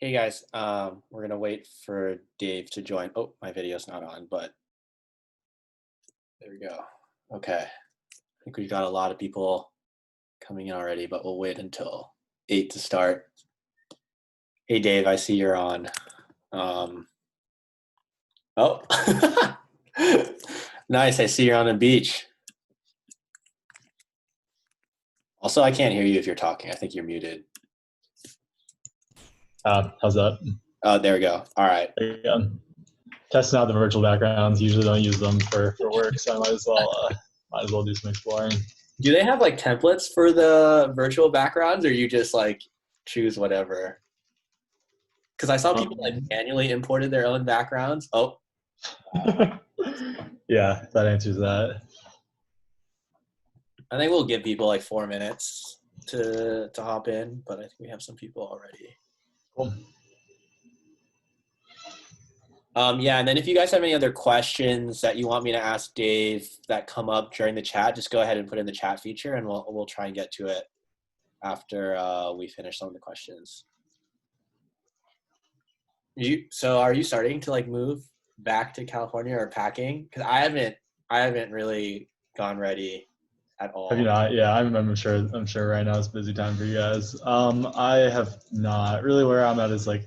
Hey guys, we're gonna wait for Dave to join. Oh, my video's not on, but there we go. Okay, I think we've got a lot of people coming in already, but we'll wait until 8 to start. Hey Dave, I see you're on. Oh, nice. I see you're on a beach. Also, I can't hear you if you're talking. I think you're muted. How's that? Oh, there we go. All right. There you go. Testing out the virtual backgrounds. Usually don't use them for work, so I might as well do some exploring. Do they have like templates for the virtual backgrounds, or you just like choose whatever? Because I saw people like manually imported their own backgrounds. Oh, Yeah, that answers that. I think we'll give people like 4 minutes to hop in, but I think we have some people already. Cool. Yeah, and then if you guys have any other questions that you want me to ask Dave that come up during the chat, just go ahead and put in the chat feature, and we'll try and get to it after we finish some of the questions. So are you starting to like move back to California or packing? Because I haven't really gone ready at all. Have you not? Yeah, I'm sure right now it's a busy time for you guys. I have not. Really where I'm at is like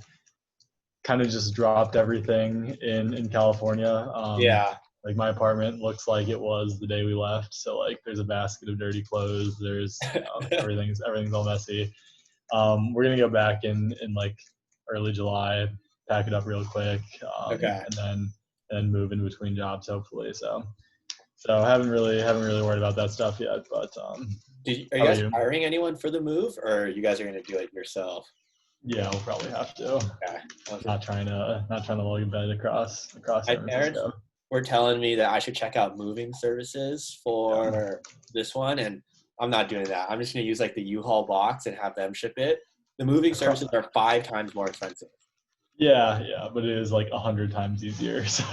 kind of just dropped everything in California. Yeah. Like my apartment looks like it was the day we left. So like there's a basket of dirty clothes. There's everything's all messy. We're gonna go back in like early July, pack it up real quick, Okay. and then move in between jobs hopefully. So I haven't really worried about that stuff yet. But are you guys hiring anyone for the move, or you guys are gonna do it yourself? Yeah, we'll probably have to. Okay. Not trying to lug a bed across My San parents Francisco. were telling me that I should check out moving services for this one, and I'm not doing that. I'm just gonna use like the U-Haul box and have them ship it. The moving services are 5 times more expensive. Yeah, but it is like 100 times easier. So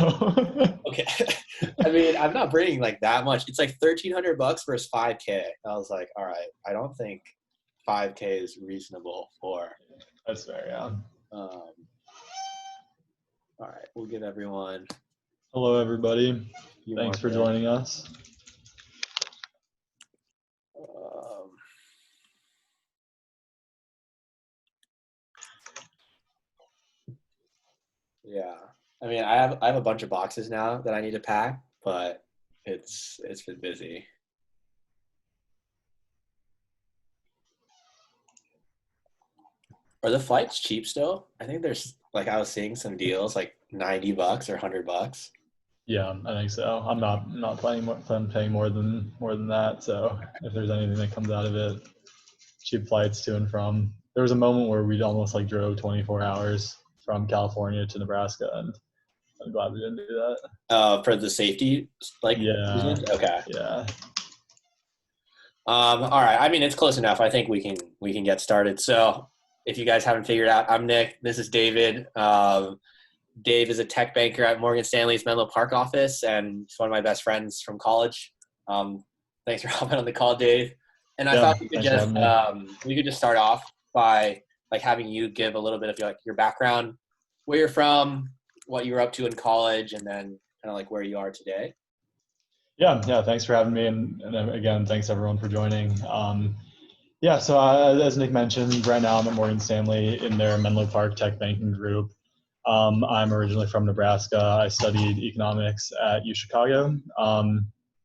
Okay. I mean, I'm not bringing like that much. It's like $1,300 versus $5K. I was like, all right, I don't think $5K is reasonable for. That's fair, yeah. All right, we'll give everyone. Hello, everybody. Thanks for joining us. Yeah, I mean, I have a bunch of boxes now that I need to pack, but it's been busy. Are the flights cheap still? I think there's like I was seeing some deals like $90 or $100. Yeah, I think so. I'm not paying more than that. So if there's anything that comes out of it, cheap flights to and from. There was a moment where we almost like drove 24 hours from California to Nebraska, and I'm glad we didn't do that. For the safety, like yeah, okay. Yeah. All right. I mean, it's close enough. I think we can get started. So, if you guys haven't figured out, I'm Nick. This is David. Dave is a tech banker at Morgan Stanley's Menlo Park office, and he's one of my best friends from college. Thanks for hopping on the call, Dave. And I thought we could just start off by like having you give a little bit of your background, where you're from, what you were up to in college, and then kind of like where you are today. Yeah. Thanks for having me, and again, thanks everyone for joining. So as Nick mentioned, right now I'm at Morgan Stanley in their Menlo Park Tech Banking Group. I'm originally from Nebraska. I studied economics at UChicago.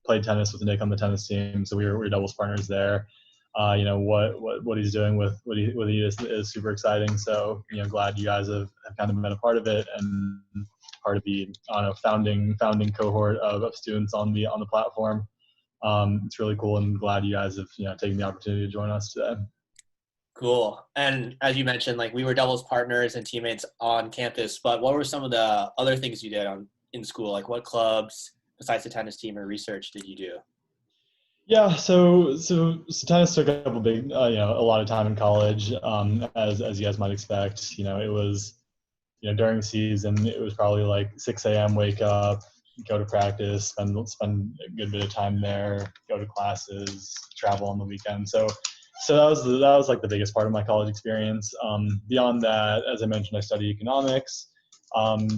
Played tennis with Nick on the tennis team, so we were doubles partners there. What he's doing with what he is super exciting. So glad you guys have kind of been a part of it and part of the founding cohort of students on the platform. It's really cool, and glad you guys have taken the opportunity to join us today. Cool. And as you mentioned, like we were doubles partners and teammates on campus, but what were some of the other things you did in school? Like what clubs besides the tennis team or research did you do? Yeah, so tennis took up a lot of time in college, as you guys might expect. It was, during the season, it was probably like 6 a.m. wake up, go to practice, spend a good bit of time there, go to classes, travel on the weekend. So So that was like the biggest part of my college experience. Beyond that, as I mentioned, I studied economics.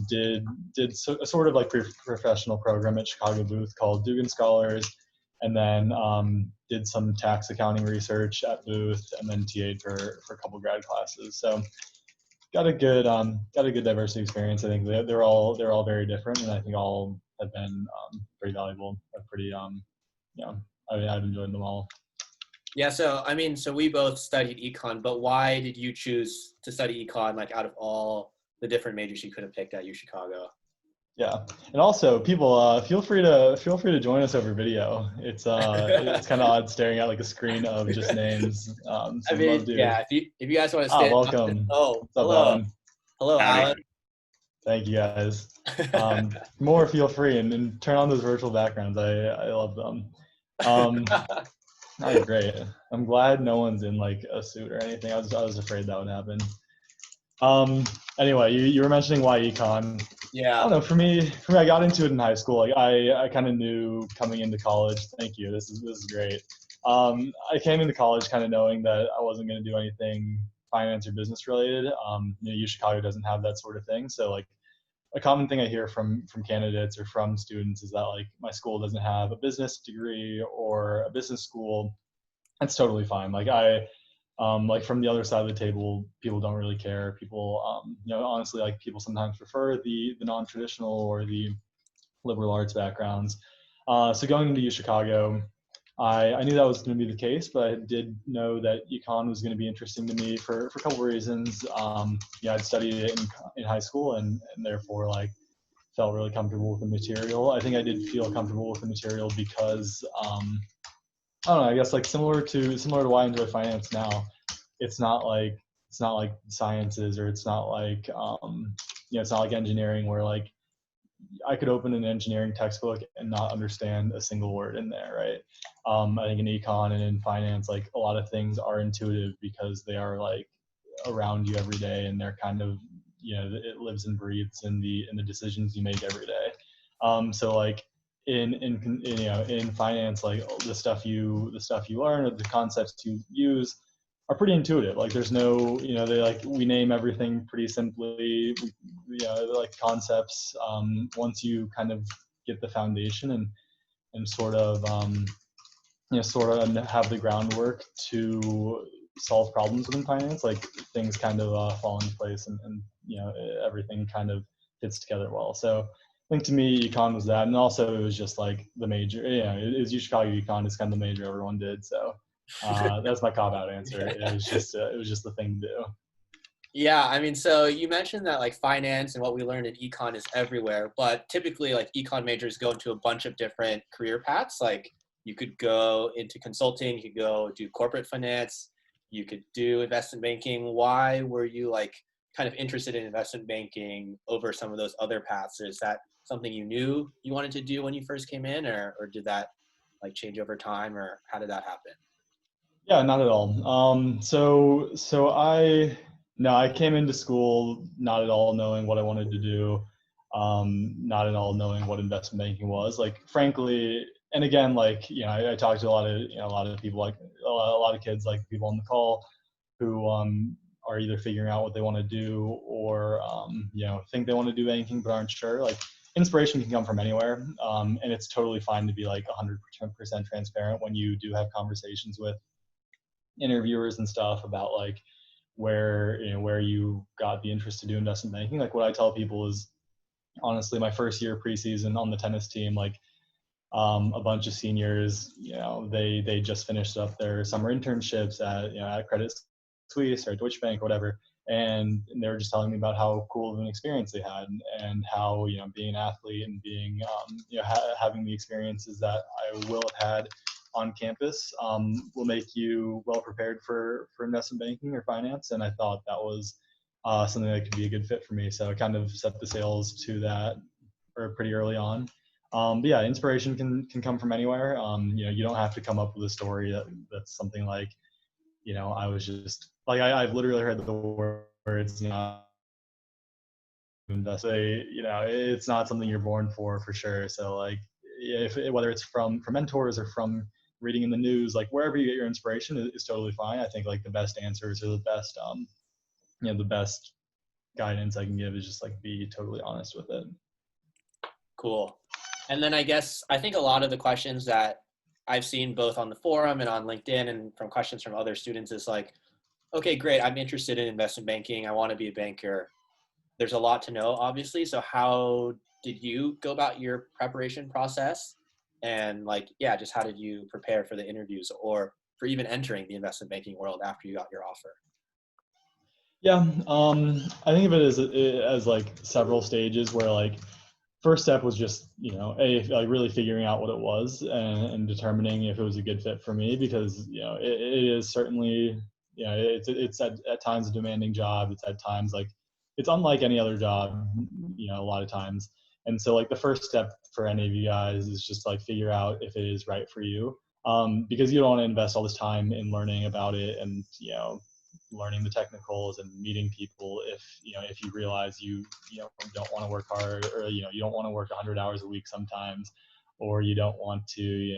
Did a sort of like professional program at Chicago Booth called Dugan Scholars, and then did some tax accounting research at Booth, and then TA'd for a couple grad classes. So got a good diversity experience. I think they're all very different, and I think all have been pretty valuable. Pretty I've enjoyed them all. Yeah, so I mean, so we both studied econ, but why did you choose to study econ, like out of all the different majors you could have picked at U Chicago? Yeah, and also people feel free to join us over video. It's kind of odd staring at like a screen of just names. So I we'd love mean, to. yeah, if you guys want to stand up, Welcome. oh, What's up, hello, Alan? hello, Howdy. Alan. Thank you guys. More feel free and turn on those virtual backgrounds. I love them. All right, great. I'm glad no one's in like a suit or anything. I was afraid that would happen. Anyway, you were mentioning why econ. I Yeah, don't know. For me, I got into it in high school. Like I kind of knew coming into college. Thank you. This is great. I came into college kind of knowing that I wasn't going to do anything finance or business related. U Chicago doesn't have that sort of thing. So like a common thing I hear from candidates or from students is that like my school doesn't have a business degree or a business school. That's totally fine. Like from the other side of the table, people don't really care. People, honestly, like people sometimes prefer the non-traditional or the liberal arts backgrounds. So going into U Chicago, I knew that was going to be the case, but I did know that econ was going to be interesting to me for a couple of reasons. I'd studied it in high school and therefore like felt really comfortable with the material. I think I did feel comfortable with the material because I don't know. I guess like similar to why I enjoy finance now. It's not like sciences or it's not like it's not like engineering where like I could open an engineering textbook and not understand a single word in there, right? I think in econ and in finance, like a lot of things are intuitive because they are like around you every day and they're kind of it lives and breathes in the decisions you make every day. So like in finance, like the stuff you learn or the concepts you use are pretty intuitive. Like there's no, we name everything pretty simply. They're like concepts. Once you kind of get the foundation and sort of have the groundwork to solve problems within finance, like things kind of fall into place and everything kind of fits together well. So I think to me, econ was that, and also it was just like the major. It was UChicago econ is kind of the major everyone did. So that's my cop out answer. It was just the thing to do. yeah. I mean, so you mentioned that like finance and what we learned in econ is everywhere, but typically like econ majors go into a bunch of different career paths. Like you could go into consulting, you could go do corporate finance, you could do investment banking. Why were you like kind of interested in investment banking over some of those other paths? Is that something you knew you wanted to do when you first came in, or did that like change over time, or how did that happen? Yeah, not at all. So I came into school not at all knowing what I wanted to do, not at all knowing what investment banking was. Like, frankly, and again, like I talked to a lot of people, like a lot of kids, like people on the call, who are either figuring out what they want to do or think they want to do banking but aren't sure. Like, inspiration can come from anywhere, and it's totally fine to be like 100% transparent when you do have conversations with interviewers and stuff about like where you got the interest to do investment banking. Like what I tell people is honestly my first year preseason on the tennis team, like a bunch of seniors, they just finished up their summer internships at Credit Suisse or Deutsche Bank or whatever, and they were just telling me about how cool of an experience they had and how being an athlete and being having the experiences that I will have had on campus will make you well prepared for investment banking or finance. And I thought that was something that could be a good fit for me. So I kind of set the sails to that pretty early on. But yeah, inspiration can come from anywhere. You don't have to come up with a story that's something like, I was just like, I've literally heard the words, invest. It's not something you're born for sure. So like, whether it's from mentors or from reading in the news, like wherever you get your inspiration is totally fine. I think like the best answers or the best, the best guidance I can give is just like be totally honest with it. Cool. And then I think a lot of the questions that I've seen both on the forum and on LinkedIn and from questions from other students is like, okay, great. I'm interested in investment banking. I want to be a banker. There's a lot to know, obviously. So how did you go about your preparation process? And like, yeah, just how did you prepare for the interviews or for even entering the investment banking world after you got your offer? Yeah, I think of it as like several stages where like first step was just like really figuring out what it was and determining if it was a good fit for me, because it is certainly it's at times a demanding job. It's at times like it's unlike any other job, a lot of times. And so like the first step for any of you guys is just like figure out if it is right for you, because you don't want to invest all this time in learning about it and learning the technicals and meeting people if you realize you don't want to work hard, or you don't want to work 100 hours a week sometimes, or you don't want to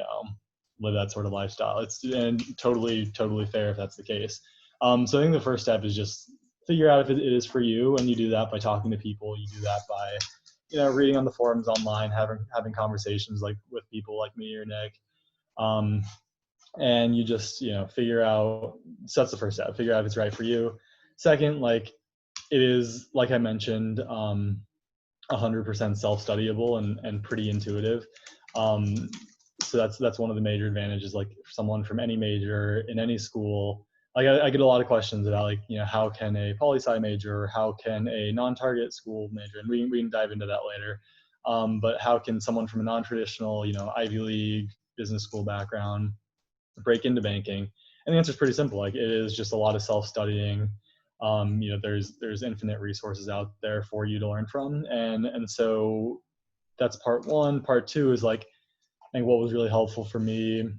live that sort of lifestyle. It's and totally fair if that's the case. So I think the first step is just figure out if it is for you, and you do that by talking to people. You do that by reading on the forums online, having conversations like with people like me or Nick. And you just figure out, so that's the first step, figure out if it's right for you. Second, like it is, like I mentioned, 100% self-studyable and pretty intuitive. So that's one of the major advantages. Like someone from any major in any school, like I get a lot of questions about like how can a poli-sci major, or how can a non-target school major, and we can dive into that later, but how can someone from a non-traditional Ivy League business school background break into banking? And the answer is pretty simple. Like it is just a lot of self-studying. There's infinite resources out there for you to learn from, and so that's part one. Part two is like, I think what was really helpful for me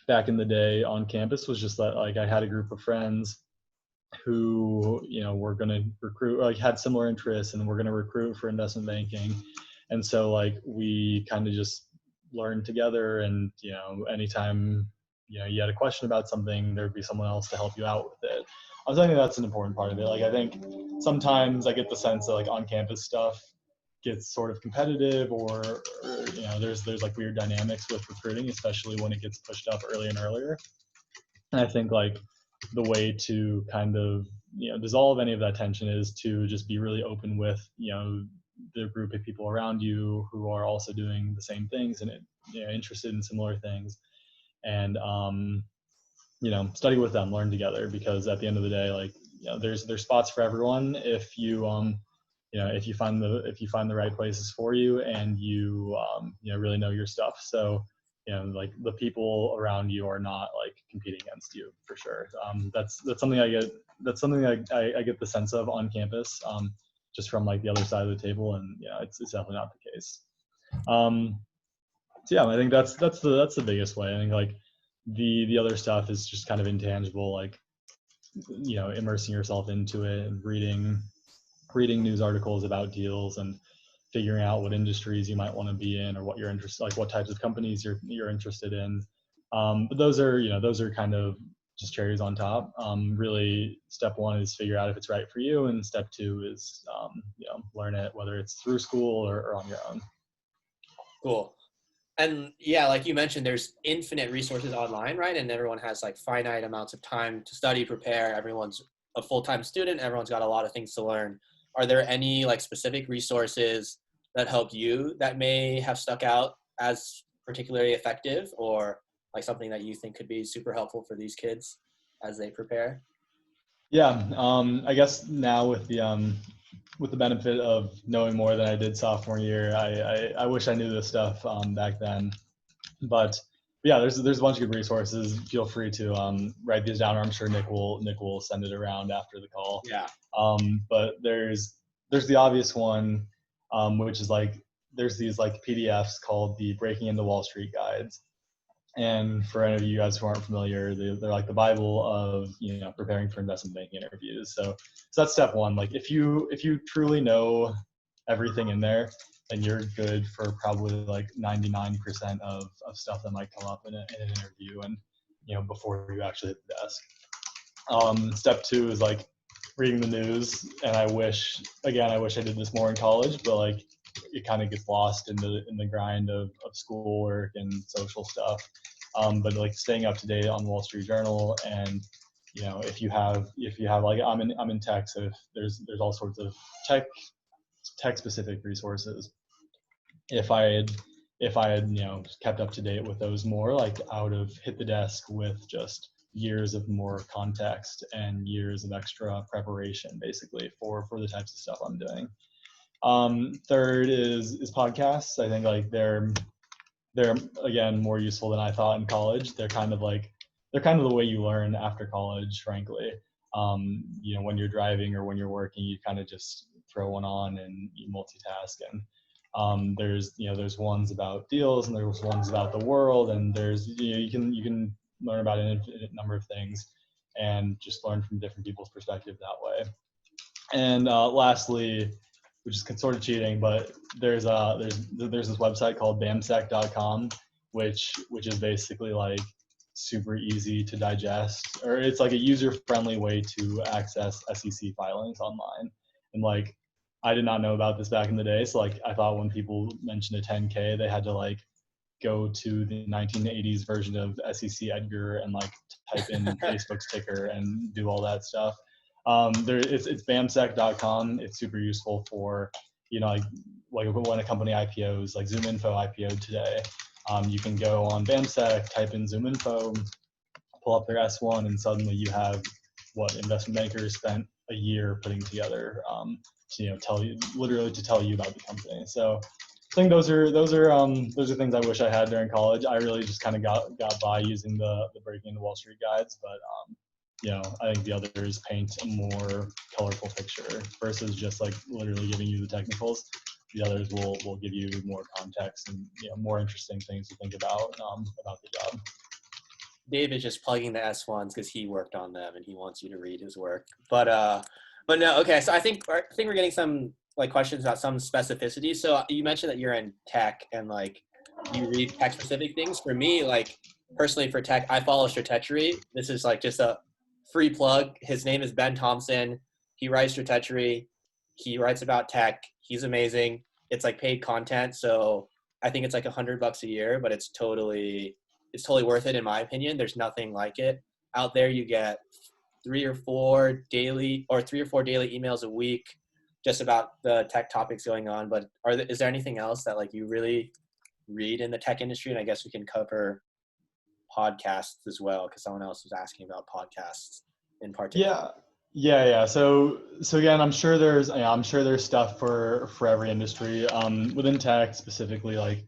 back in the day on campus was just that like I had a group of friends who were going to recruit, like had similar interests, and were going to recruit for investment banking. And so like we kind of just learned together, and anytime you had a question about something, there'd be someone else to help you out with it. I was thinking that's an important part of it. Like I think sometimes I get the sense that like on campus stuff gets sort of competitive, or there's like weird dynamics with recruiting, especially when it gets pushed up earlier and earlier. And I think like the way to kind of dissolve any of that tension is to just be really open with the group of people around you who are also doing the same things and interested in similar things, and study with them, learn together, because at the end of the day, like there's spots for everyone if you if you find the right places for you, and you really know your stuff. So like the people around you are not like competing against you, for sure. That's something I get. That's something I get the sense of on campus, just from like the other side of the table, and it's definitely not the case. So yeah, I think that's the biggest way. I think like the other stuff is just kind of intangible, like immersing yourself into it and reading news articles about deals and figuring out what industries you might want to be in, or what you're interested, like what types of companies you're interested in. But those are kind of just cherries on top. Really, step one is figure out if it's right for you, and step two is learn it, whether it's through school or on your own. Cool. And yeah, like you mentioned, there's infinite resources online, right? And everyone has like finite amounts of time to study, prepare. Everyone's a full-time student. Everyone's got a lot of things to learn. Are there any like specific resources that helped you that may have stuck out as particularly effective, or like something that you think could be super helpful for these kids as they prepare? Yeah, I guess now with the benefit of knowing more than I did sophomore year, I wish I knew this stuff back then. But yeah, there's a bunch of good resources. Feel free to write these down, or I'm sure Nick will send it around after the call. Yeah. But there's the obvious one, which is like there's these like PDFs called the Breaking into Wall Street guides. And for any of you guys who aren't familiar, they're like the Bible of preparing for investment banking interviews. So that's step one. Like if you truly know everything in there, then you're good for probably like 99% of stuff that might come up in an interview, and before you actually hit the desk. Step two is like reading the news, and I wish I did this more in college, but like it kind of gets lost in the grind of schoolwork and social stuff. But like staying up to date on Wall Street Journal, and if you have like I'm in tech, so if there's all sorts of tech specific resources. If I had kept up to date with those more, like I would have hit the desk with just years of more context and years of extra preparation, basically for the types of stuff I'm doing. Third is podcasts. I think like they're again more useful than I thought in college. They're kind of the way you learn after college, frankly. When you're driving or when you're working, you kind of just throw one on and you multitask. And there's ones about deals, and there's ones about the world, and there's you can learn about an infinite number of things and just learn from different people's perspective that way. And lastly, which is sort of cheating, but there's this website called bamsec.com, which is basically like super easy to digest, or it's like a user-friendly way to access SEC filings online. And like I did not know about this back in the day, so like I thought when people mentioned a 10K, they had to like go to the 1980s version of SEC Edgar and like type in Facebook's ticker and do all that stuff. It's bamsec.com. It's super useful for like when a company IPOs, like ZoomInfo IPO'd today. You can go on BAMSEC, type in ZoomInfo, pull up their S1, and suddenly you have what investment bankers spent a year putting together to tell you about the company. So I think those are things I wish I had during college. I really just kind of got by using the Breaking into Wall Street guides, but I think the others paint a more colorful picture versus just like literally giving you the technicals. The others will give you more context and more interesting things to think about the job. Dave is just plugging the S1s because he worked on them and he wants you to read his work. But no, okay. So I think we're getting some like questions about some specificity. So you mentioned that you're in tech and like you read tech specific things. For me, like personally for tech, I follow Stratechery. This is like just a free plug. His name is Ben Thompson. He writes Stratechery. He writes about tech. He's amazing. It's like paid content. So I think it's like $100 a year, but it's totally worth it in my opinion. There's nothing like it out there. You get 3 or 4 daily emails a week just about the tech topics going on. But is there anything else that like you really read in the tech industry? And I guess we can cover podcasts as well, because someone else was asking about podcasts in particular. Yeah. So again, I'm sure there's stuff for every industry. Within tech specifically, like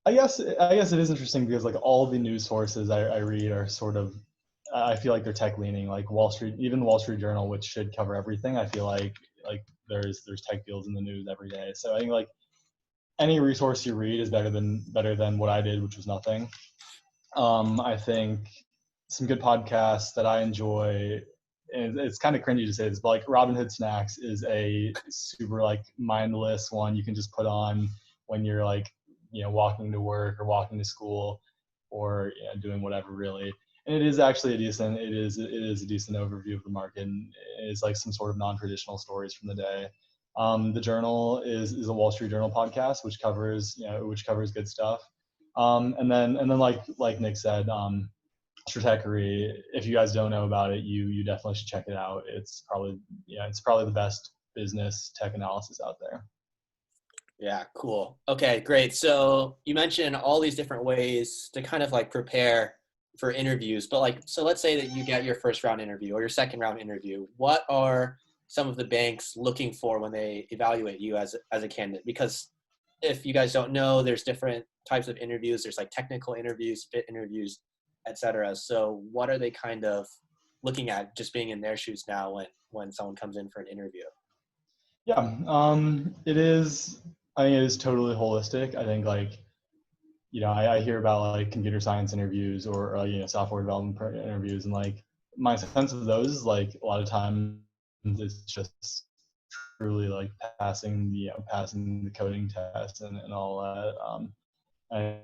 I guess it is interesting because like all the news sources I read are sort of, I feel like they're tech leaning. Like even the Wall Street Journal, which should cover everything, I feel like there's tech deals in the news every day. So I think like any resource you read is better than what I did, which was nothing. I think some good podcasts that I enjoy, and it's kind of cringy to say this, but like Robin Hood Snacks is a super like mindless one you can just put on when you're like walking to work or walking to school or doing whatever really. And it is actually a decent overview of the market, and it's like some sort of non-traditional stories from the day. The Journal is a Wall Street Journal podcast which covers good stuff. And then like Nick said, Stratechery, if you guys don't know about it, you definitely should check it out. It's probably the best business tech analysis out there. Yeah, cool. Okay, great. So you mentioned all these different ways to kind of like prepare for interviews, but like, so let's say that you get your first round interview or your second round interview. What are some of the banks looking for when they evaluate you as a candidate? Because if you guys don't know, there's different types of interviews. There's like technical interviews, fit interviews, etc. So what are they kind of looking at just being in their shoes now when someone comes in for an interview? Yeah, it is. I think it is totally holistic. I think like, I hear about like computer science interviews or software development interviews, and like my sense of those is like a lot of times it's just truly like passing the coding test and all that. I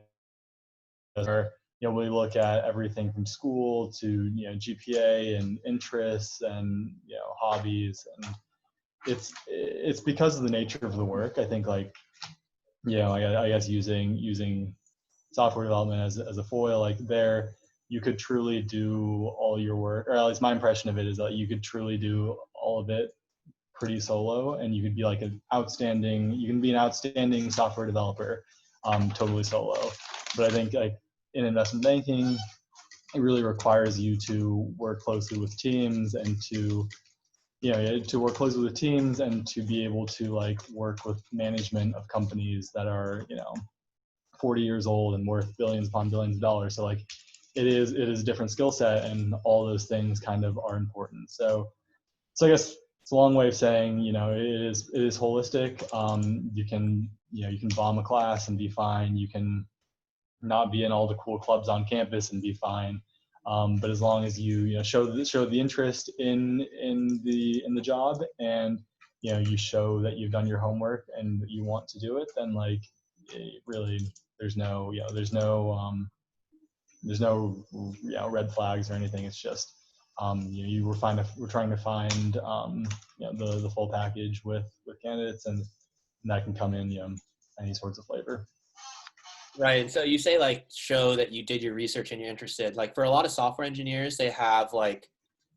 we look at everything from school to GPA and interests and hobbies, and it's because of the nature of the work. I think like I guess using software development as a foil, like there you could truly do all your work, or at least my impression of it is that you could truly do all of it pretty solo, and you could be like you can be an outstanding software developer totally solo. But I think like in investment banking, it really requires you to work closely with teams and to work closely with teams and to be able to like work with management of companies that are 40 years old and worth billions upon billions of dollars. So like it is a different skill set, and all those things kind of are important. So I guess it's a long way of saying, it is holistic. You can bomb a class and be fine. You can not be in all the cool clubs on campus and be fine. But as long as you show the interest in the job, and you show that you've done your homework and that you want to do it, then like really there's no red flags or anything. It's just we're trying to find the full package with candidates, and that can come in any sorts of flavor. Right. So you say like show that you did your research and you're interested. Like for a lot of software engineers, they have like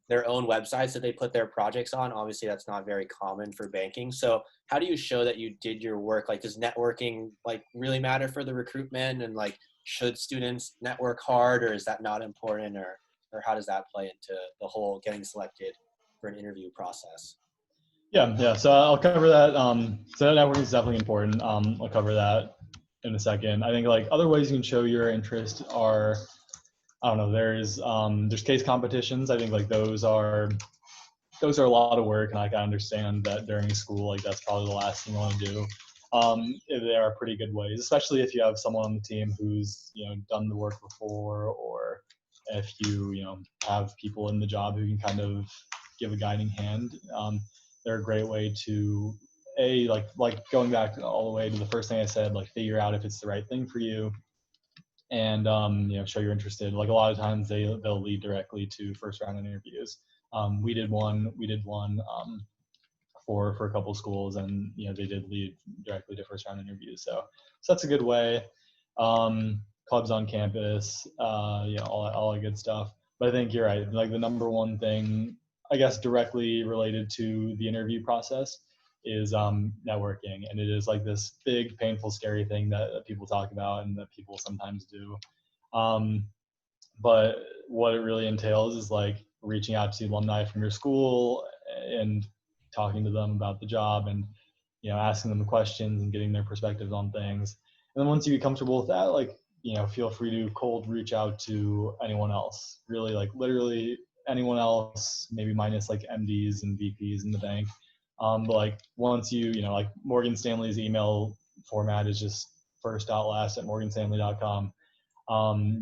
their own websites that they put their projects on. Obviously, that's not very common for banking. So how do you show that you did your work? Like, does networking like really matter for the recruitment? And like, should students network hard, or is that not important? Or how does that play into the whole getting selected for an interview process? Yeah. So I'll cover that. So networking is definitely important. I'll cover that in a second. I think like other ways you can show your interest are, I don't know, there's case competitions. I think like those are a lot of work, and like I understand that during school, like that's probably the last thing you want to do. They are pretty good ways, especially if you have someone on the team who's done the work before, or if you have people in the job who can kind of give a guiding hand. They're a great way to like going back all the way to the first thing I said, like figure out if it's the right thing for you, and show you're interested. Like a lot of times they'll lead directly to first round interviews. We did one for a couple schools, and they did lead directly to first round interviews. So that's a good way. Clubs on campus, all that good stuff. But I think you're right. Like the number one thing, I guess, directly related to the interview process is networking, and it is like this big, painful, scary thing that people talk about and that people sometimes do. But what it really entails is like reaching out to alumni from your school and talking to them about the job, and asking them questions and getting their perspectives on things. And then once you get comfortable with that, like feel free to cold reach out to anyone else. Really, like literally anyone else, maybe minus like MDs and VPs in the bank. But like once like Morgan Stanley's email format is just first.last@morganstanley.com.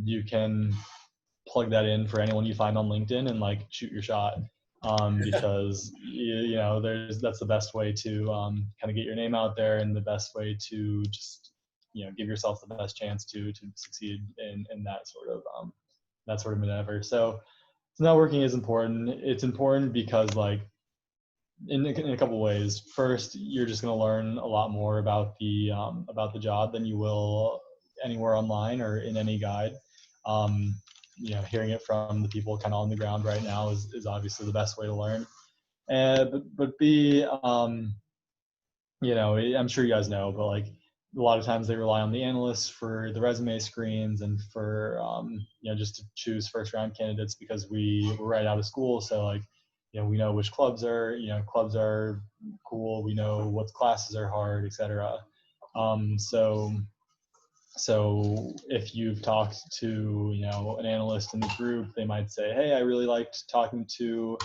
You can plug that in for anyone you find on LinkedIn and like shoot your shot. Because that's the best way to kind of get your name out there, and the best way to just give yourself the best chance to succeed in that sort of endeavor. So networking is important. It's important because like in a couple of ways. First, you're just going to learn a lot more about the job than you will anywhere online or in any guide. Hearing it from the people kind of on the ground right now is obviously the best way to learn. But B, I'm sure you guys know, but like a lot of times they rely on the analysts for the resume screens and for just to choose first round candidates, because we're right out of school. So like we know which clubs are cool. We know what classes are hard, etc. So if you've talked to an analyst in the group, they might say, hey, I really liked talking to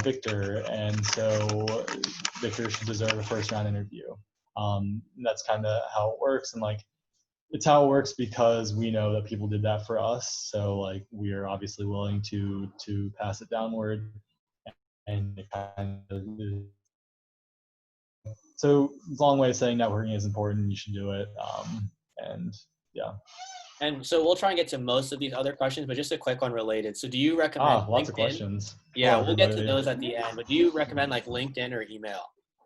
Victor, and so Victor should deserve a first round interview. That's kind of how it works, and like it's how it works because we know that people did that for us. So like we are obviously willing to pass it downward, and it kind of so long way of saying networking is important. You should do it. And yeah. And so we'll try and get to most of these other questions, but just a quick one related. So do you recommend Lots of LinkedIn? questions. Yeah, Hello, we'll get to everybody. those at the end, but do you recommend like LinkedIn or email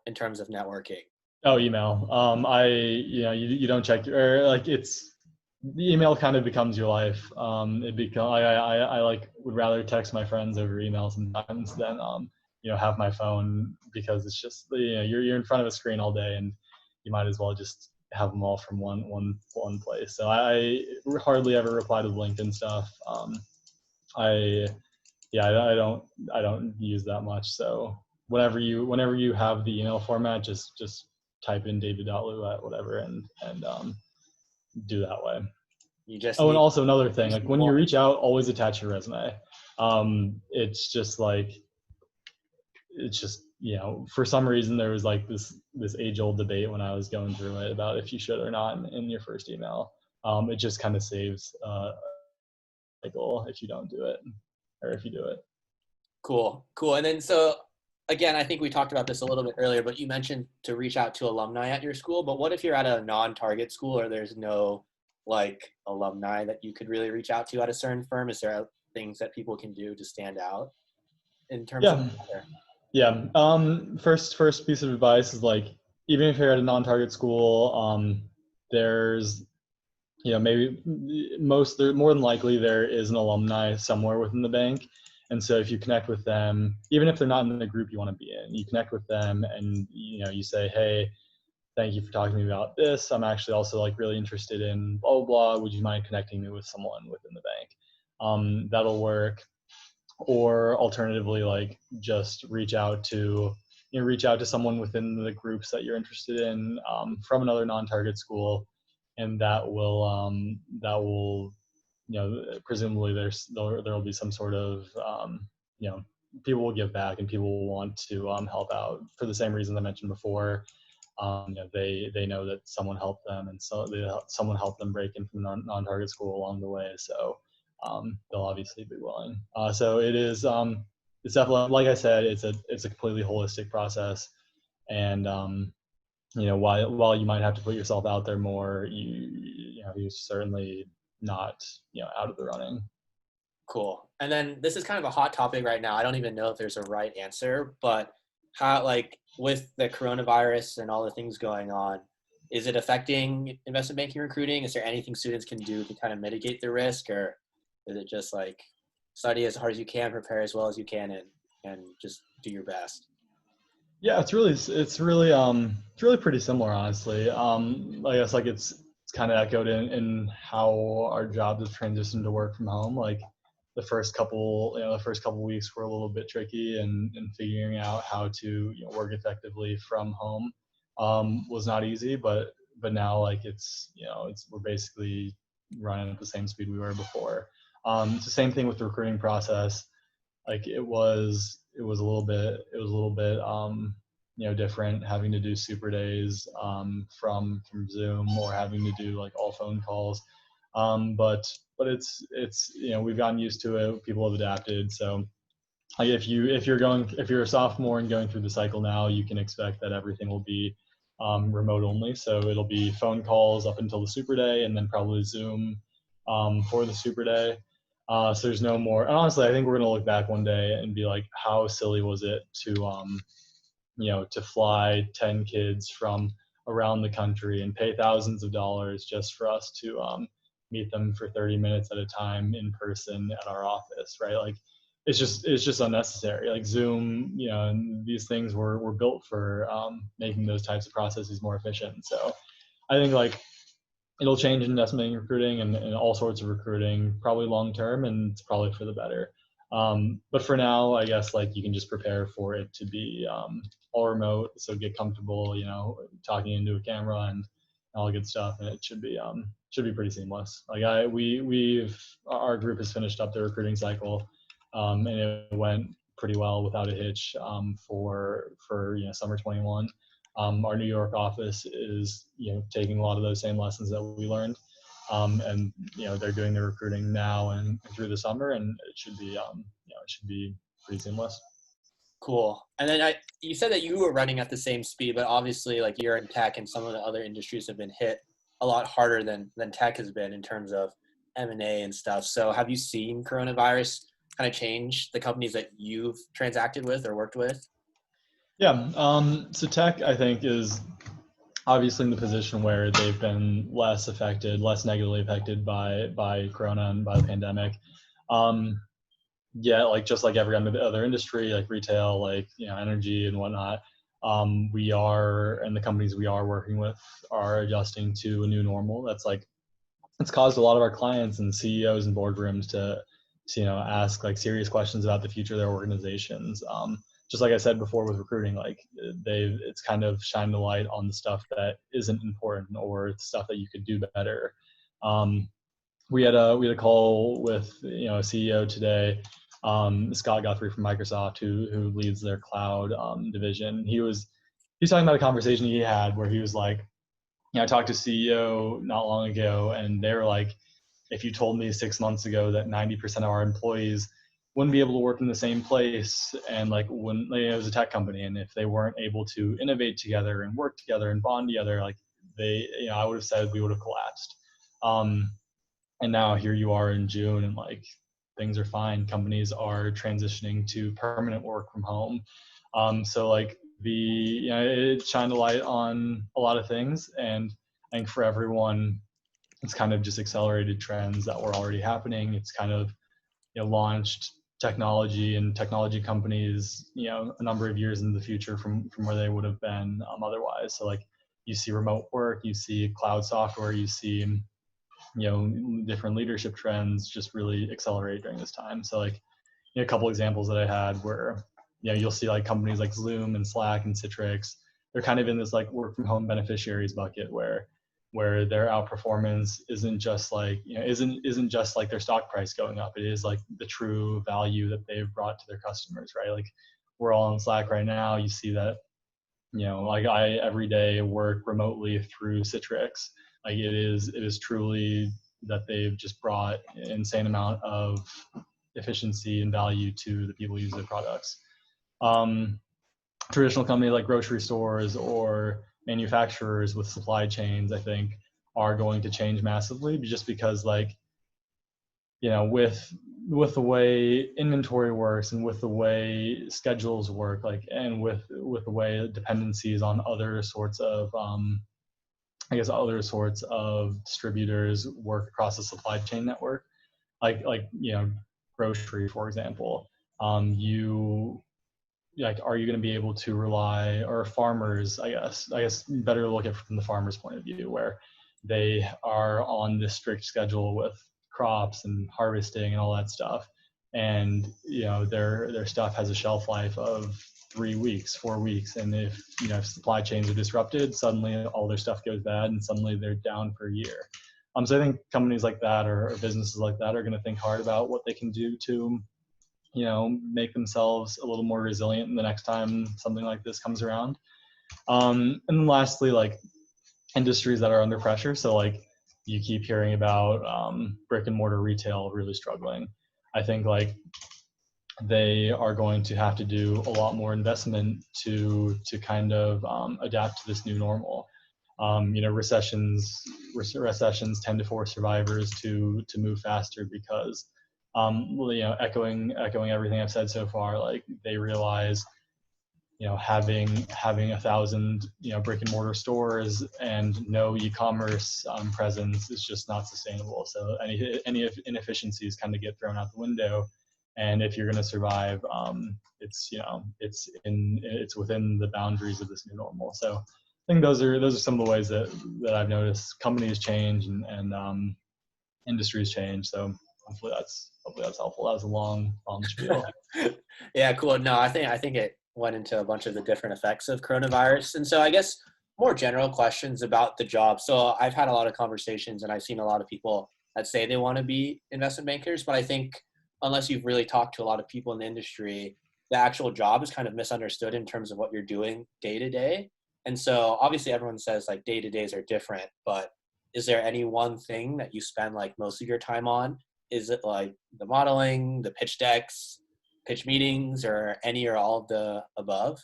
in terms of networking? Oh, email. You don't check or like the email kind of becomes your life. I like would rather text my friends over email sometimes than have my phone, because it's just you're in front of a screen all day, and you might as well just have them all from one place. So I hardly ever reply to the LinkedIn stuff. I yeah I don't use that much. So whenever you have the email format, just type in david.lu at whatever and do that way. You just Oh, and need also another thing, like when you more. reach out, always attach your resume. It's just like, for some reason there was like this age old debate when I was going through it about if you should or not in your first email. It just kind of saves cycle if you don't do it, or if you do it. Cool. And then so again, I think we talked about this a little bit earlier, but you mentioned to reach out to alumni at your school. But what if you're at a non-target school or there's no like alumni that you could really reach out to at a certain firm? Is there things that people can do to stand out in terms of? Yeah. Yeah. First piece of advice is like, even if you're at a non-target school, there's, maybe more than likely there is an alumni somewhere within the bank. And so if you connect with them, even if they're not in the group you want to be in, you connect with them and, you say, hey, thank you for talking to me about this. I'm actually also like really interested in blah, blah, blah. Would you mind connecting me with someone within the bank? That'll work. Or alternatively, like just reach out to someone within the groups that you're interested in, from another non-target school, and that will presumably there'll be some sort of people will give back and people will want to help out for the same reasons I mentioned before. They know that someone helped them, and so someone helped them break in from non-target school along the way. So they'll obviously be willing. So it is. It's definitely, like I said, it's a completely holistic process, and while you might have to put yourself out there more, you're certainly not out of the running. Cool. And then this is kind of a hot topic right now. I don't even know if there's a right answer, but how, like, with the coronavirus and all the things going on, is it affecting investment banking recruiting? Is there anything students can do to kind of mitigate the risk, or is it just like study as hard as you can, prepare as well as you can, and just do your best? Yeah, it's really pretty similar, honestly. I guess like it's kind of echoed in how our jobs have transitioned to work from home. Like the first couple weeks were a little bit tricky, and figuring out how to work effectively from home was not easy. But now, like, we're basically running at the same speed we were before. It's the same thing with the recruiting process. Like it was a little bit different, having to do super days from Zoom, or having to do like all phone calls. But it's we've gotten used to it. People have adapted. So like if you're a sophomore and going through the cycle now, you can expect that everything will be remote only. So it'll be phone calls up until the super day, and then probably Zoom for the super day. So there's no more. And honestly, I think we're gonna look back one day and be like, how silly was it to fly 10 kids from around the country and pay thousands of dollars just for us to meet them for 30 minutes at a time in person at our office, right? Like it's just unnecessary. Like Zoom, and these things were built for making those types of processes more efficient. So I think like it'll change investment recruiting and all sorts of recruiting, probably long term, and it's probably for the better. But for now, I guess like you can just prepare for it to be all remote. So get comfortable, talking into a camera and all good stuff, and it should be pretty seamless. Like our group has finished up the recruiting cycle, and it went pretty well without a hitch for summer 21. Our New York office is taking a lot of those same lessons that we learned, and they're doing the recruiting now and through the summer, and it should be pretty seamless. Cool. And then you said that you were running at the same speed, but obviously like you're in tech and some of the other industries have been hit a lot harder than tech has been in terms of M&A and stuff. So have you seen coronavirus kind of change the companies that you've transacted with or worked with? Yeah. So tech, I think, is obviously in the position where they've been less affected, less negatively affected by Corona and by the pandemic. Um, yeah, like just like every other industry, like retail, like energy and whatnot, we are, and the companies we are working with are adjusting to a new normal. That's like it's caused a lot of our clients and CEOs and boardrooms to ask like serious questions about the future of their organizations. Just like I said before with recruiting, like it's kind of shined a light on the stuff that isn't important or stuff that you could do better. Um, we had a call with a CEO today, Scott Guthrie from Microsoft, who leads their cloud division. He's talking about a conversation he had where he was like, I talked to CEO not long ago, and they were like, if you told me 6 months ago that 90% of our employees wouldn't be able to work in the same place, and like when it was a tech company, and if they weren't able to innovate together and work together and bond together, like I would have said we would have collapsed. And now here you are in June, and like things are fine. Companies are transitioning to permanent work from home. So like it shined a light on a lot of things, and I think for everyone, it's kind of just accelerated trends that were already happening. It's kind of launched technology and technology companies a number of years into the future from where they would have been otherwise. So like you see remote work, you see cloud software, you see different leadership trends just really accelerate during this time. So like a couple examples that I had where you'll see like companies like Zoom and Slack and Citrix, they're kind of in this like work from home beneficiaries bucket where their outperformance isn't just like isn't just like their stock price going up. It is like the true value that they've brought to their customers, right? Like we're all on Slack right now. You see that like I every day work remotely through Citrix. Like it is truly that they've just brought an insane amount of efficiency and value to the people who use their products. Traditional companies like grocery stores or manufacturers with supply chains, I think, are going to change massively just because like with the way inventory works and with the way schedules work, like and with the way dependencies on other sorts of other sorts of distributors work across the supply chain network, like grocery, for example. You like, are you going to be able to rely, or farmers, I guess better look at it from the farmer's point of view, where they are on this strict schedule with crops and harvesting and all that stuff. And, their stuff has a shelf life of 3 weeks, 4 weeks. And if, if supply chains are disrupted, suddenly all their stuff goes bad and suddenly they're down for a year. So I think companies like that or businesses like that are going to think hard about what they can do to make themselves a little more resilient the next time something like this comes around. And then lastly, like industries that are under pressure. So like you keep hearing about brick and mortar retail really struggling. I think like they are going to have to do a lot more investment to kind of adapt to this new normal. Recessions tend to force survivors to move faster because echoing everything I've said so far, like they realize having 1,000 brick and mortar stores and no e-commerce presence is just not sustainable. So any inefficiencies kind of get thrown out the window, and if you're going to survive, it's within the boundaries of this new normal. So I think those are some of the ways that I've noticed companies change and industries change. So hopefully that's helpful. That was a long spiel. Yeah, cool. No, I think it went into a bunch of the different effects of coronavirus. And so I guess more general questions about the job. So I've had a lot of conversations and I've seen a lot of people that say they want to be investment bankers, but I think unless you've really talked to a lot of people in the industry, the actual job is kind of misunderstood in terms of what you're doing day to day. And so obviously everyone says like day to days are different, but is there any one thing that you spend like most of your time on? Is it like the modeling, the pitch decks, pitch meetings or any or all of the above?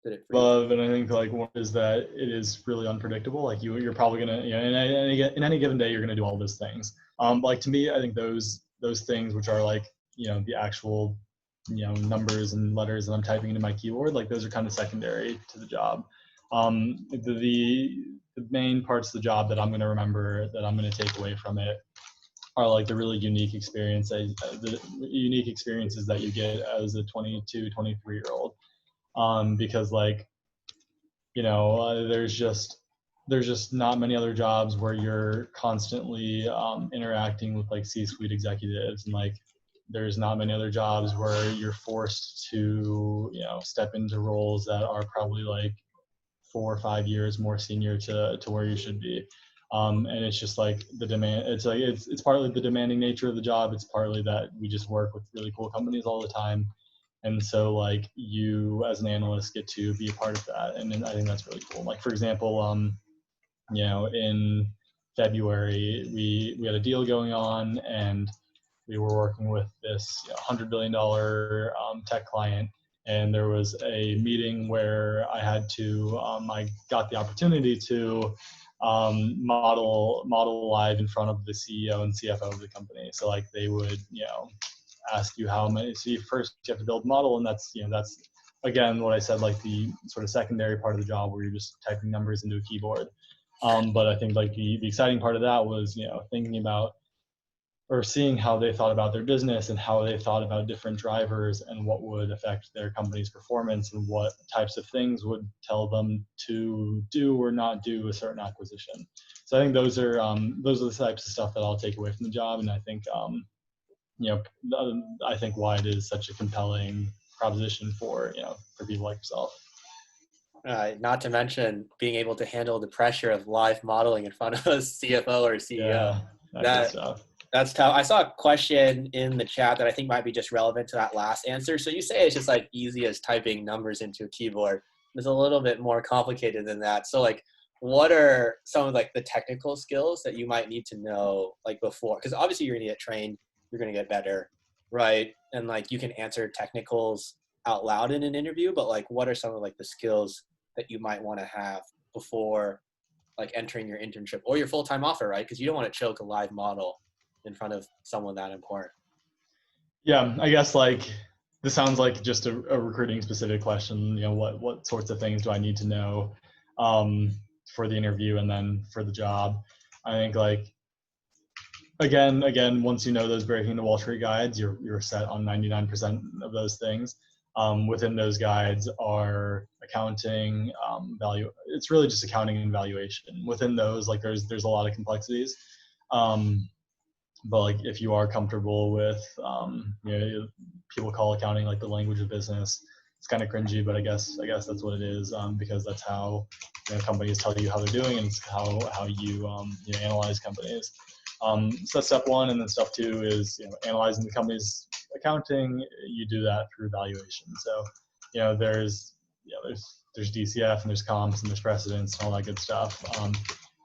Did it freeze? Love, and I think like one is that it is really unpredictable. Like you're probably gonna, in any given day, you're gonna do all those things. Like to me, I think those things which are like, the actual, numbers and letters that I'm typing into my keyboard, like those are kind of secondary to the job. The main parts of the job that I'm going to remember, that I'm going to take away from it, are like the really unique experiences that you get as a 22, 23-year-old. Because like, there's just not many other jobs where you're constantly interacting with like C-suite executives, and like there's not many other jobs where you're forced to step into roles that are probably like 4 or 5 years more senior to where you should be. And it's just like the demand. It's like it's partly the demanding nature of the job. It's partly that we just work with really cool companies all the time. And so like you as an analyst get to be a part of that. And I think that's really cool. Like for example, in February, we had a deal going on, and we were working with this $100 billion tech client. And there was a meeting where I got the opportunity to model live in front of the CEO and CFO of the company. So like they would, ask you how many. So you have to build a model, and that's again what I said, like the sort of secondary part of the job where you're just typing numbers into a keyboard. But I think like the exciting part of that was thinking about or seeing how they thought about their business and how they thought about different drivers and what would affect their company's performance and what types of things would tell them to do or not do a certain acquisition. So I think those are the types of stuff that I'll take away from the job, and I think I think why it is such a compelling proposition for people like yourself. Not to mention being able to handle the pressure of live modeling in front of a CFO or CEO. Yeah, good stuff. That's tough. I saw a question in the chat that I think might be just relevant to that last answer. So you say it's just like easy as typing numbers into a keyboard. It's a little bit more complicated than that. So like, what are some of like the technical skills that you might need to know like before? Because obviously you're going to get trained, you're going to get better, right? And like you can answer technicals out loud in an interview, but like what are some of like the skills that you might want to have before like entering your internship or your full-time offer, right? Because you don't want to choke a live model in front of someone that important. Yeah, I guess like this sounds like just a recruiting specific question. What sorts of things do I need to know for the interview and then for the job? I think like again, once you know those breaking the Wall Street guides, you're set on 99% of those things. Within those guides are accounting, value. It's really just accounting and valuation. Within those, like there's a lot of complexities. But like if you are comfortable with, people call accounting like the language of business. It's kind of cringy, but I guess that's what it is, because that's how companies tell you how they're doing, and it's how you analyze companies. So that's step one, and then step two is analyzing the company's accounting. You do that through valuation. So there's DCF and there's comps and there's precedents and all that good stuff.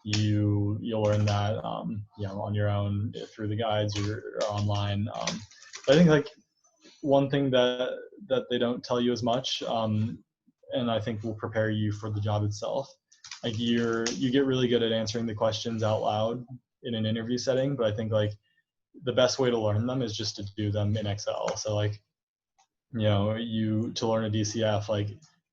You'll learn that on your own through the guides or online. But I think like one thing that they don't tell you as much, and I think will prepare you for the job itself. Like you get really good at answering the questions out loud in an interview setting, but I think like the best way to learn them is just to do them in Excel. So like to learn a DCF, like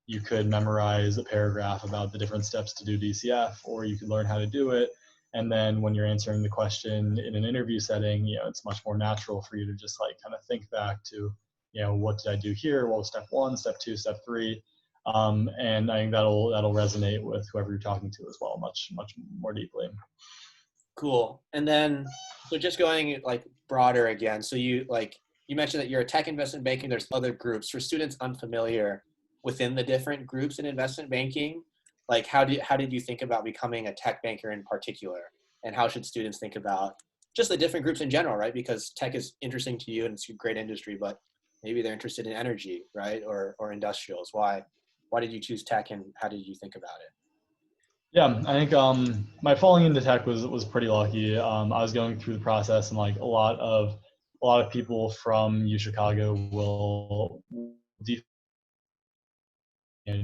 you could memorize a paragraph about the different steps to do DCF, or you could learn how to do it. And then when you're answering the question in an interview setting, it's much more natural for you to just like kind of think back to, what did I do here? What was step one, step two, step three? And I think that'll resonate with whoever you're talking to as well, much, much more deeply. Cool. And then, so just going like broader again. So you mentioned that you're a tech investment banking. There's other groups. For students unfamiliar within the different groups in investment banking, like how did you think about becoming a tech banker in particular? And how should students think about just the different groups in general, right? Because tech is interesting to you and it's a great industry, but maybe they're interested in energy, right? Or industrials. Why did you choose tech, and how did you think about it? Yeah, I think my falling into tech was pretty lucky. I was going through the process, and like a lot of people from U Chicago will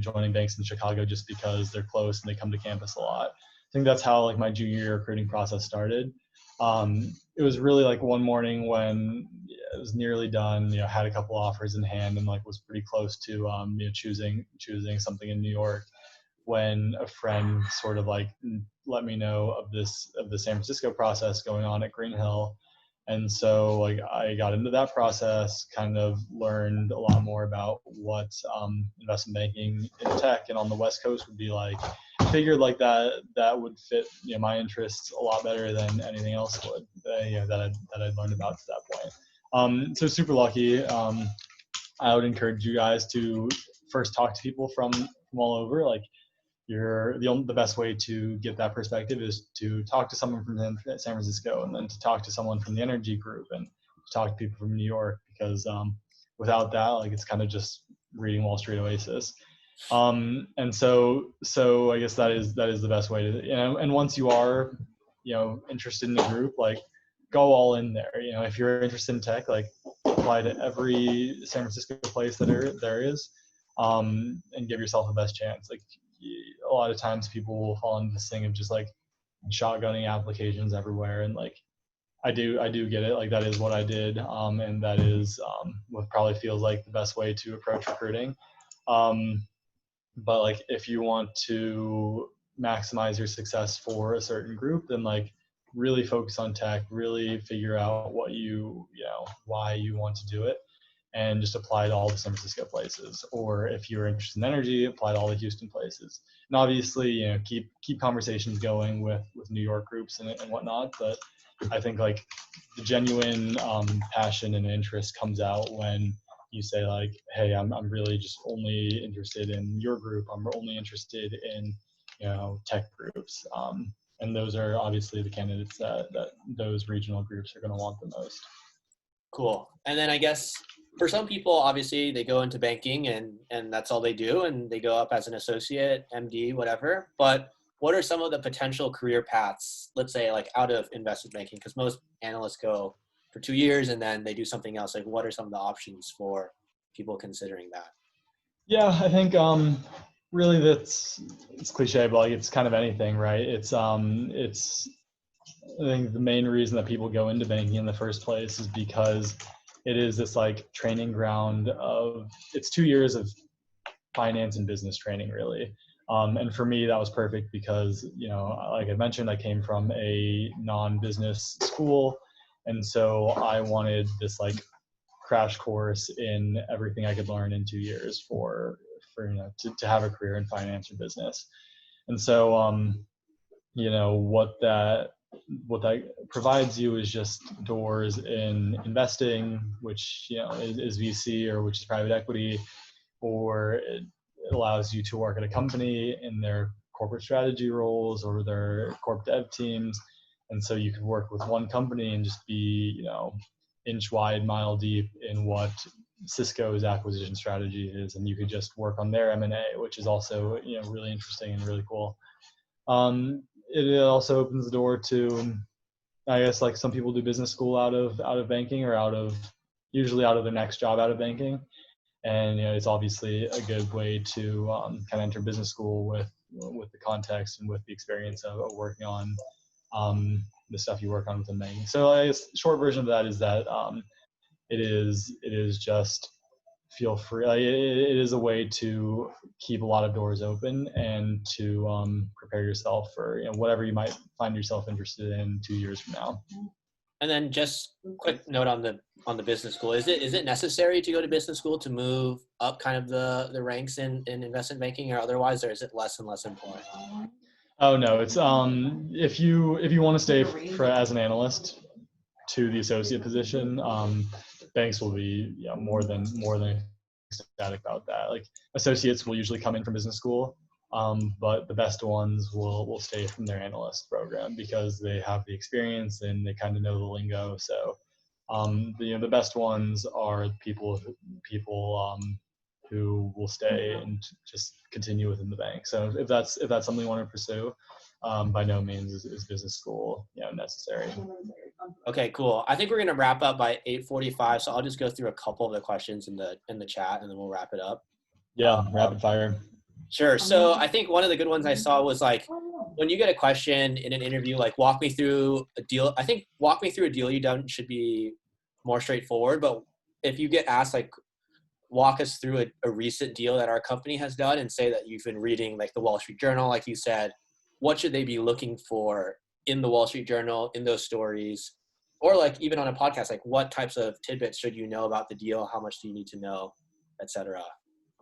joining banks in Chicago just because they're close and they come to campus a lot. I think that's how like my junior year recruiting process started. It was really like one morning when it was nearly done, had a couple offers in hand and like was pretty close to choosing something in New York, when a friend sort of like let me know of the San Francisco process going on at Green Hill. And so like I got into that process, kind of learned a lot more about what investment banking in tech and on the West Coast would be like. Figured like that would fit my interests a lot better than anything else would that I'd learned about to that point. So super lucky. I would encourage you guys to first talk to people from all over. Like the best way to get that perspective is to talk to someone from San Francisco, and then to talk to someone from the energy group, and to talk to people from New York, because without that, like it's kind of just reading Wall Street Oasis. And so I guess that is the best way to, and once you are interested in the group, like go all in there. If you're interested in tech, like apply to every San Francisco place that there is, and give yourself the best chance. Like a lot of times people will fall into this thing of just like shotgunning applications everywhere, and like I do get it. Like that is what I did, and that is what probably feels like the best way to approach recruiting. But like if you want to maximize your success for a certain group, then like really focus on tech, really figure out what why you want to do it, and just apply to all the San Francisco places. Or if you're interested in energy, apply to all the Houston places. And obviously, keep conversations going with New York groups and whatnot. But I think like the genuine passion and interest comes out when you say like, hey, I'm really just only interested in your group. I'm only interested in tech groups. And those are obviously the candidates that those regional groups are going to want the most. Cool. And then I guess for some people, obviously they go into banking and that's all they do, and they go up as an associate, MD, whatever. But what are some of the potential career paths, let's say like out of investment banking? Because most analysts go for 2 years and then they do something else. Like what are some of the options for people considering that? Yeah, I think really it's cliche, but like it's kind of anything, right? It's I think the main reason that people go into banking in the first place is because it is this like training ground of, it's 2 years of finance and business training really. And for me, that was perfect because, like I mentioned, I came from a non-business school. And so I wanted this like crash course in everything I could learn in 2 years to have a career in finance or business. And so, what that provides you is just doors in investing, which is VC, or which is private equity, or it allows you to work at a company in their corporate strategy roles or their corp dev teams. And so you could work with one company and just be inch wide, mile deep in what Cisco's acquisition strategy is, and you could just work on their M&A, which is also really interesting and really cool. It also opens the door to, I guess, like some people do business school out of banking, or usually out of their next job out of banking. And it's obviously a good way to kind of enter business school with the context and with the experience of working on the stuff you work on within banking. So I guess short version of that is that it is just feel free. Like it is a way to keep a lot of doors open and to prepare yourself for whatever you might find yourself interested in 2 years from now. And then just quick note on the business school. Is it necessary to go to business school to move up kind of the ranks in investment banking or otherwise, or is it less and less important? Oh no, it's if you want to stay as an analyst to the associate position, banks will be more than ecstatic about that. Like associates will usually come in from business school, but the best ones will stay from their analyst program because they have the experience and they kind of know the lingo. So the best ones are people who will stay and just continue within the bank. So if that's something you want to pursue, by no means is business school necessary. Okay, cool. I think we're gonna wrap up by 8:45, so I'll just go through a couple of the questions in the chat, and then we'll wrap it up. Yeah, rapid fire. Sure. So I think one of the good ones I saw was like, when you get a question in an interview, like walk me through a deal. I think walk me through a deal you've done should be more straightforward. But if you get asked like, walk us through a recent deal that our company has done, and say that you've been reading like the Wall Street Journal, like you said, what should they be looking for in the Wall Street Journal, in those stories, or like even on a podcast, like what types of tidbits should you know about the deal? How much do you need to know, et cetera?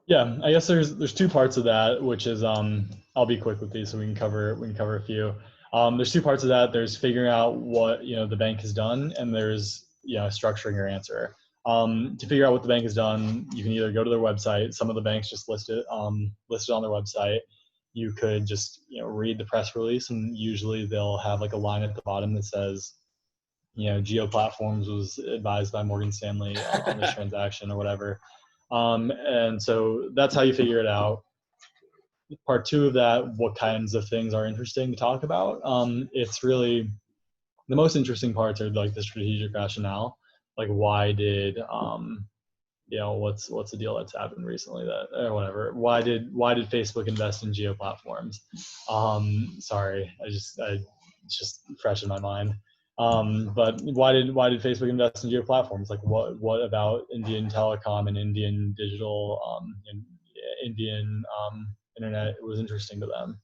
Yeah, I guess there's two parts of that, which is I'll be quick with these so we can cover a few. There's two parts of that. There's figuring out what the bank has done, and there's structuring your answer. To figure out what the bank has done, you can either go to their website. Some of the banks just listed on their website. You could just read the press release, and usually they'll have like a line at the bottom that says Geo Platforms was advised by Morgan Stanley on this transaction or whatever. And so that's how you figure it out. Part two of that, what kinds of things are interesting to talk about? It's really the most interesting parts are like the strategic rationale. Like why did what's the deal that's happened recently that or whatever? Why did Facebook invest in Geo Platforms? Sorry, it's just fresh in my mind. But why did Facebook invest in Geo Platforms? Like what about Indian telecom and Indian digital and Indian internet was interesting to them?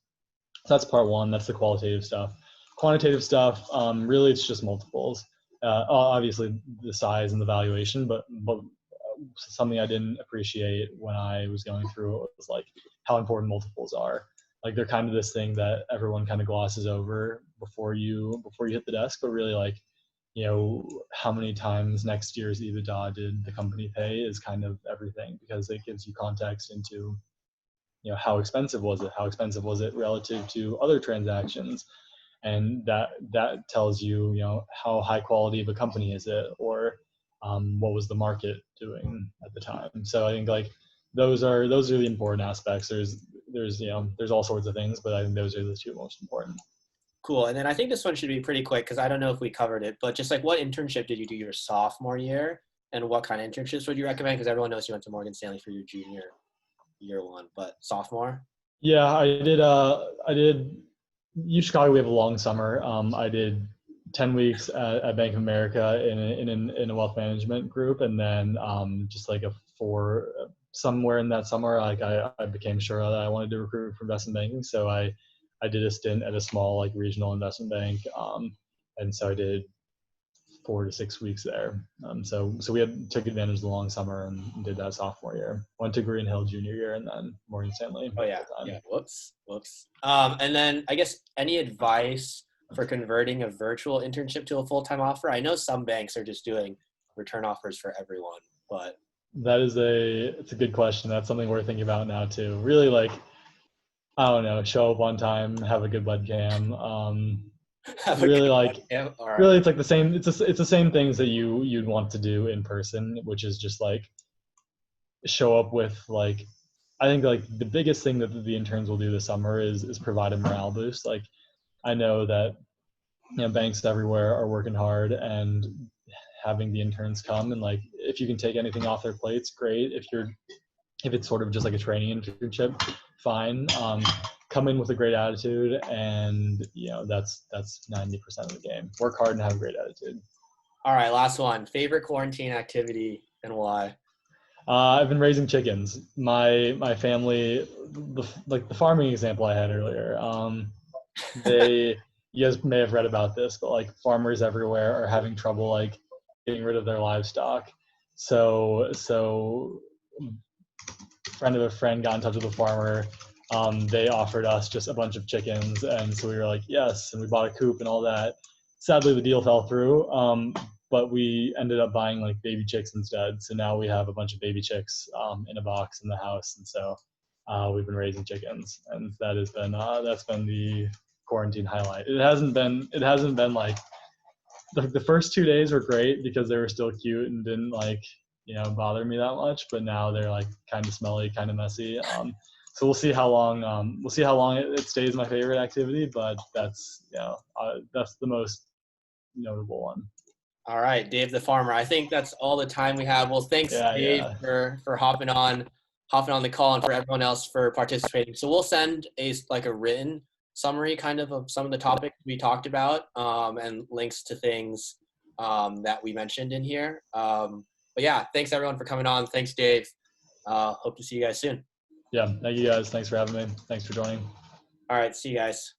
So that's part one. That's the qualitative stuff. Quantitative stuff, really it's just multiples. Obviously the size and the valuation, but something I didn't appreciate when I was going through it was like how important multiples are. Like they're kind of this thing that everyone kind of glosses over before you hit the desk, but really like, how many times next year's EBITDA did the company pay is kind of everything, because it gives you context into, how expensive was it? How expensive was it relative to other transactions? And that tells you, how high quality of a company is it, or what was the market doing at the time? So I think like those are the important aspects. There's all sorts of things, but I think those are the two most important. Cool. And then I think this one should be pretty quick because I don't know if we covered it, but just like what internship did you do your sophomore year, and what kind of internships would you recommend? Because everyone knows you went to Morgan Stanley for your junior year one, but sophomore? Yeah, I did U Chicago. We have a long summer. I did 10 weeks at Bank of America in a wealth management group, and then just like somewhere in that summer, like I became sure that I wanted to recruit for investment banking, so I did a stint at a small like regional investment bank, and so I did 4 to 6 weeks there. So we took advantage of the long summer and did that sophomore year. Went to Green Hill junior year, and then Morgan Stanley. Oh yeah. Whoops. And then I guess any advice for converting a virtual internship to a full-time offer? I know some banks are just doing return offers for everyone, but it's a good question. That's something we're thinking about now too. Really, like, I don't know, show up on time, have a good webcam. Really, like, right. Really, it's like the same. It's the same things that you'd want to do in person, which is just like show up with like. I think like the biggest thing that the interns will do this summer is provide a morale boost. Like, I know that banks everywhere are working hard, and having the interns come and like if you can take anything off their plates, great. If it's sort of just like a training internship, fine. Come in with a great attitude, and that's 90% of the game. Work hard and have a great attitude. All right, last one. Favorite quarantine activity and why? I've been raising chickens. My family, the farming example I had earlier. You guys may have read about this, but like farmers everywhere are having trouble like getting rid of their livestock. So friend of a friend got in touch with a farmer. They offered us just a bunch of chickens, and so we were like, yes, and we bought a coop and all that. Sadly, the deal fell through, but we ended up buying like baby chicks instead. So now we have a bunch of baby chicks in a box in the house, and so we've been raising chickens, and that's been the quarantine highlight. It hasn't been like the first 2 days were great because they were still cute and didn't like bother me that much, but now they're like kind of smelly, kind of messy. So we'll see how long it stays my favorite activity, but that's the most notable one. All right, Dave the farmer. I think that's all the time we have. Well, thanks, Dave, Yeah. for hopping on the call, and for everyone else for participating. So we'll send a written summary kind of some of the topics we talked about, and links to things that we mentioned in here. But yeah, thanks everyone for coming on. Thanks, Dave. Hope to see you guys soon. Yeah, thank you guys. Thanks for having me. Thanks for joining. All right, see you guys.